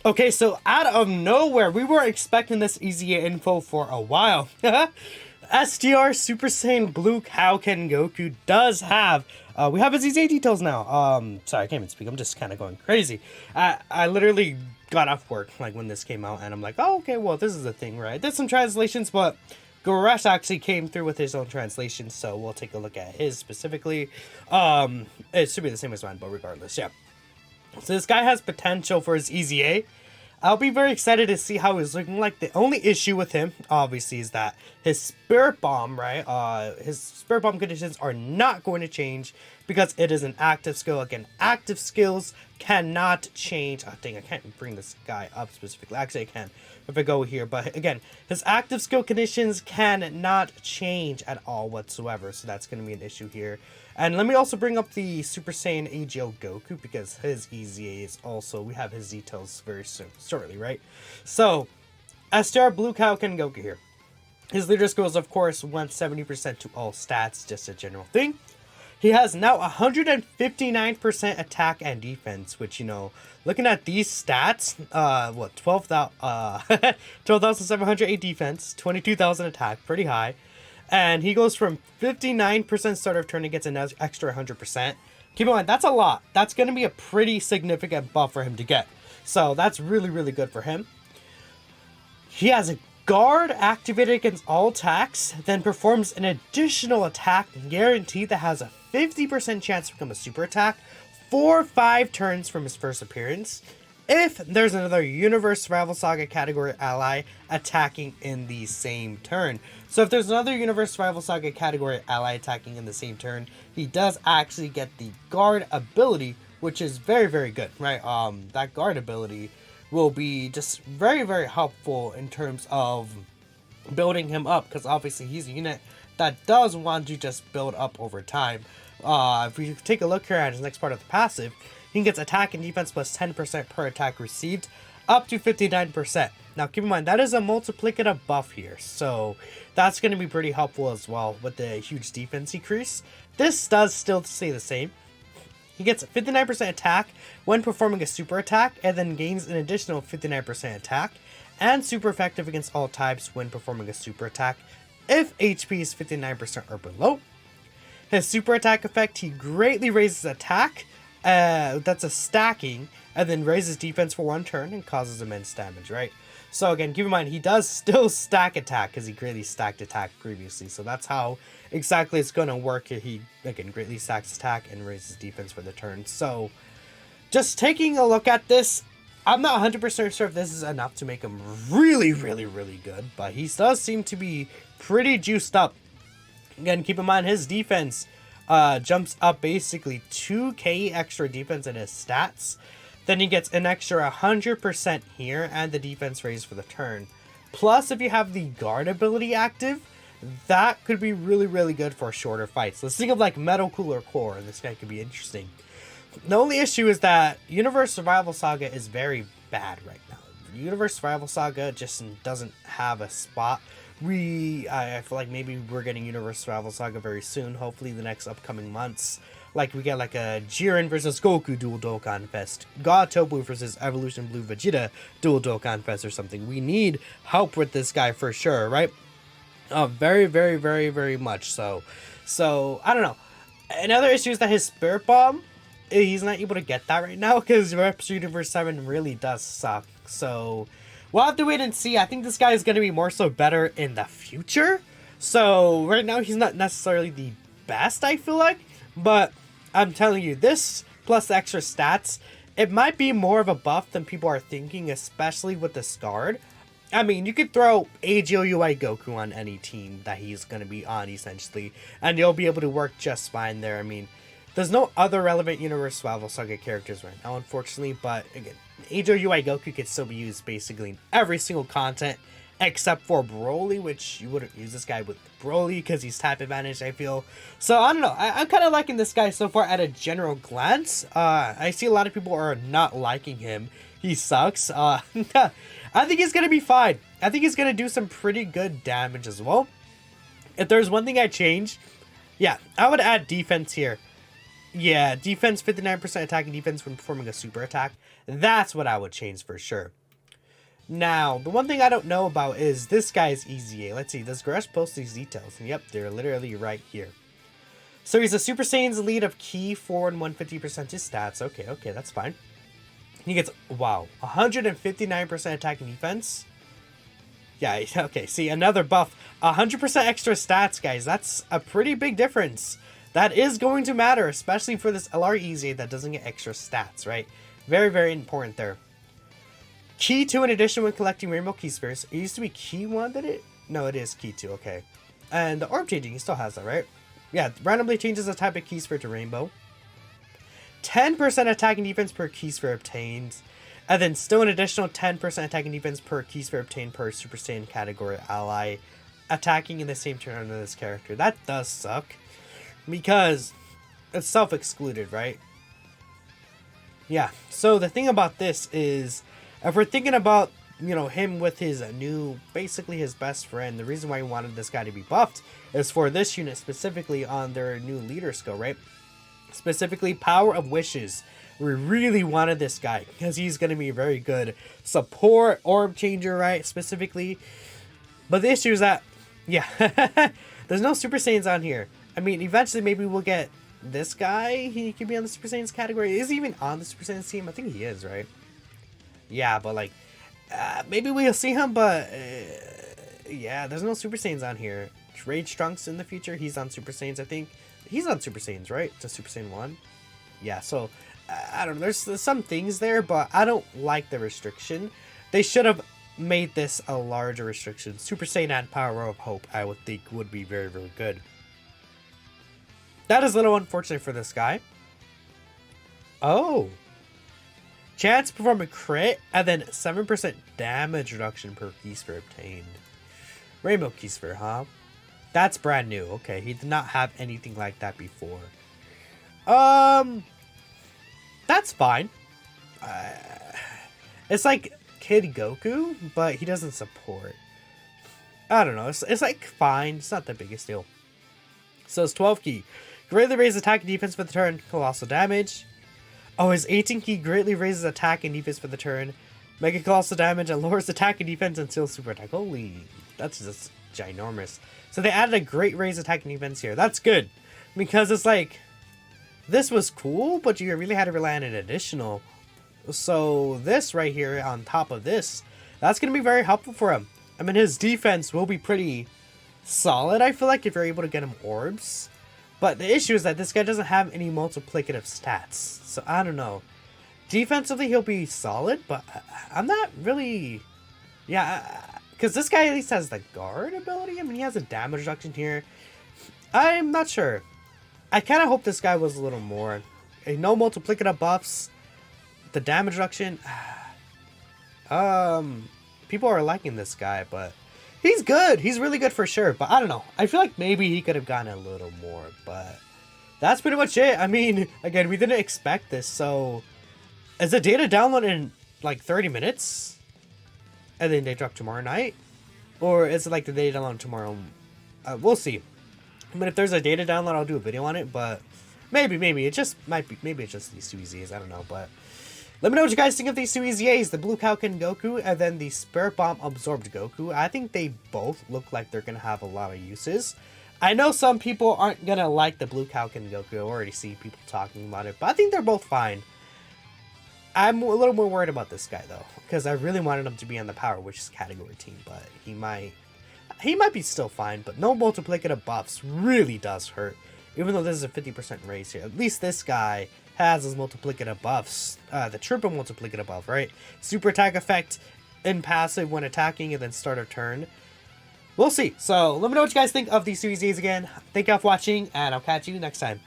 Okay, so out of nowhere, we weren't expecting this easy info for a while. SDR Super Saiyan Blue Kaioken Goku does have, we have his EZA details now. Sorry, I can't even speak. I'm just kind of going crazy. I literally got off work like when this came out, and I'm like, oh, okay, well, this is a thing, right? I did some translations, but Goresh actually came through with his own translation, so we'll take a look at his specifically. It should be the same as mine, but regardless, yeah. So this guy has potential for his EZA. I'll be very excited to see how he's looking like. The only issue with him, obviously, is that his Spirit Bomb, right? His Spirit Bomb conditions are not going to change because it is an active skill. Again, active skills cannot change. I think I can't bring this guy up specifically. Actually, I can if I go here. But again, his active skill conditions cannot change at all whatsoever. So that's going to be an issue here. And let me also bring up the Super Saiyan AGL Goku because his EZA is also, we have his details very soon, shortly, right? So, SDR Blue Kaioken Goku here. His leader skills, of course, went 70% to all stats, just a general thing. He has now 159% attack and defense, which, you know, looking at these stats, 12,708 defense, 22,000 attack, pretty high. And he goes from 59% start of turn and gets an extra 100%. Keep in mind, that's a lot. That's going to be a pretty significant buff for him to get. So that's really, really good for him. He has a guard activated against all attacks, then performs an additional attack guaranteed that has a 50% chance to become a super attack for 5 turns from his first appearance. If there's another Universe Survival Saga category ally attacking in the same turn. So if there's another Universe Survival Saga category ally attacking in the same turn, he does actually get the guard ability, which is very, very good, right? That guard ability will be just very, very helpful in terms of building him up, because obviously he's a unit that does want to just build up over time. If we take a look here at his next part of the passive, he gets attack and defense plus 10% per attack received, up to 59%. Now keep in mind, that is a multiplicative buff here, so that's going to be pretty helpful as well with the huge defense increase. This does still stay the same. He gets 59% attack when performing a super attack, and then gains an additional 59% attack, and super effective against all types when performing a super attack if HP is 59% or below. His super attack effect, he greatly raises attack, that's a stacking, and then raises defense for 1 turn and causes immense damage, right? So again, keep in mind, he does still stack attack because he greatly stacked attack previously. So that's how exactly it's going to work. He, again, greatly stacks attack and raises defense for the turn. So just taking a look at this, I'm not 100% sure if this is enough to make him really, really, really good. But he does seem to be pretty juiced up. Again, keep in mind, his defense jumps up basically 2k extra defense in his stats. Then he gets an extra 100% here and the defense raise for the turn. Plus, if you have the guard ability active, that could be really, really good for shorter fights. Let's think of like Metal Cooler Core, and this guy could be interesting. The only issue is that Universe Survival Saga is very bad right now. Universe Survival Saga just doesn't have a spot. I feel like maybe we're getting Universe Survival Saga very soon, hopefully the next upcoming months. Like we get like a Jiren versus Goku dual Dokkan Fest, God Tobu versus Evolution Blue Vegeta dual Dokkan Fest or something. We need help with this guy for sure, right? Very, very, very, very much so. So, I don't know. Another issue is that his Spirit Bomb, he's not able to get that right now because Reps Universe 7 really does suck. So, we'll have to wait and see. I think this guy is going to be more so better in the future. So, right now he's not necessarily the best, I feel like. But I'm telling you, this plus the extra stats, it might be more of a buff than people are thinking, especially with the Scarred. I mean, you could throw AGOUI Goku on any team that he's going to be on, essentially, and you'll be able to work just fine there. I mean, there's no other relevant Universe Survival Saga characters right now, unfortunately, but again, AGOUI Goku could still be used basically in every single content, except for Broly, which you wouldn't use this guy with Broly because he's type advantage, I feel. So, I don't know. I'm kind of liking this guy so far at a general glance. I see a lot of people are not liking him. He sucks. I think he's going to be fine. I think he's going to do some pretty good damage as well. If there's one thing I change, yeah, I would add defense here. Yeah, defense 59% attack and defense when performing a super attack. That's what I would change for sure. Now, the one thing I don't know about is this guy's EZA. Let's see, does Gresh post these details? And yep, they're literally right here. So he's a Super Saiyan's lead of Ki 4 and 150% his stats. Okay, that's fine. He gets, wow, 159% attack and defense. Yeah, okay, see, another buff. 100% extra stats, guys. That's a pretty big difference. That is going to matter, especially for this LR EZA that doesn't get extra stats, right? Very, very important there. Ki 2 in addition when collecting Rainbow Ki Spheres. It used to be Ki 1, did it? No, it is Ki 2, okay. And the orb changing, he still has that, right? Yeah, randomly changes the type of Ki Sphere to Rainbow. 10% attack and defense per Ki Sphere obtained. And then still an additional 10% attack and defense per Ki Sphere obtained per Super Saiyan category ally attacking in the same turn under this character. That does suck. Because it's self-excluded, right? Yeah, so the thing about this is, if we're thinking about, you know, him with his new, basically his best friend, the reason why he wanted this guy to be buffed is for this unit specifically on their new leader skill, right? Specifically, Power of Wishes. We really wanted this guy because he's going to be very good support, orb changer, right? Specifically. But the issue is that, yeah, there's no Super Saiyans on here. I mean, eventually maybe we'll get this guy. He could be on the Super Saiyans category. Is he even on the Super Saiyans team? I think he is, right? Yeah, but like, maybe we'll see him, but yeah, there's no Super Saiyans on here. Rage Trunks in the future, he's on Super Saiyans, I think. He's on Super Saiyans, right? It's a Super Saiyan 1. Yeah, so, I don't know. There's some things there, but I don't like the restriction. They should have made this a larger restriction. Super Saiyan and Power of Hope, I would think, would be very, very good. That is a little unfortunate for this guy. Oh. Chance to perform a crit, and then 7% damage reduction per Ki Sphere obtained. Rainbow Ki Sphere, huh? That's brand new. Okay, he did not have anything like that before. That's fine. It's like Kid Goku, but he doesn't support. I don't know. It's like fine. It's not the biggest deal. So it's 12 Ki. Greatly raises attack and defense for the turn. Colossal damage. Oh, his 18 Ki greatly raises attack and defense for the turn. Mega colossal damage and lowers attack and defense until super attack. Holy, that's just ginormous. So they added a great raise attack and defense here. That's good. Because it's like, this was cool, but you really had to rely on an additional. So this right here on top of this, that's going to be very helpful for him. I mean, his defense will be pretty solid, I feel like, if you're able to get him orbs. But the issue is that this guy doesn't have any multiplicative stats. So I don't know. Defensively, he'll be solid, but I'm not really... Yeah, because this guy at least has the guard ability. I mean, he has a damage reduction here. I'm not sure. I kind of hope this guy was a little more. No multiplicative buffs. The damage reduction. People are liking this guy, but he's good. He's really good for sure. But I don't know. I feel like maybe he could have gotten a little more. But that's pretty much it. I mean, again, we didn't expect this. So is the data download in like 30 minutes? And then they drop tomorrow night? Or is it like the data download tomorrow? We'll see. I mean, if there's a data download, I'll do a video on it. But maybe it just might be. Maybe it's just these two EZAs. I don't know. But let me know what you guys think of these two EZAs. The Blue Kaioken Goku and then the Spirit Bomb Absorbed Goku. I think they both look like they're going to have a lot of uses. I know some people aren't going to like the Blue Kaioken Goku. I already see people talking about it. But I think they're both fine. I'm a little more worried about this guy, though. Because I really wanted him to be on the Power Wishes category team. But he might be still fine. But no multiplicative buffs really does hurt. Even though this is a 50% raise here. At least this guy has his multiplicative buffs. The triple multiplicative buff, right? Super attack effect in passive when attacking and then start of turn. We'll see. So let me know what you guys think of these series again. Thank y'all for watching and I'll catch you next time.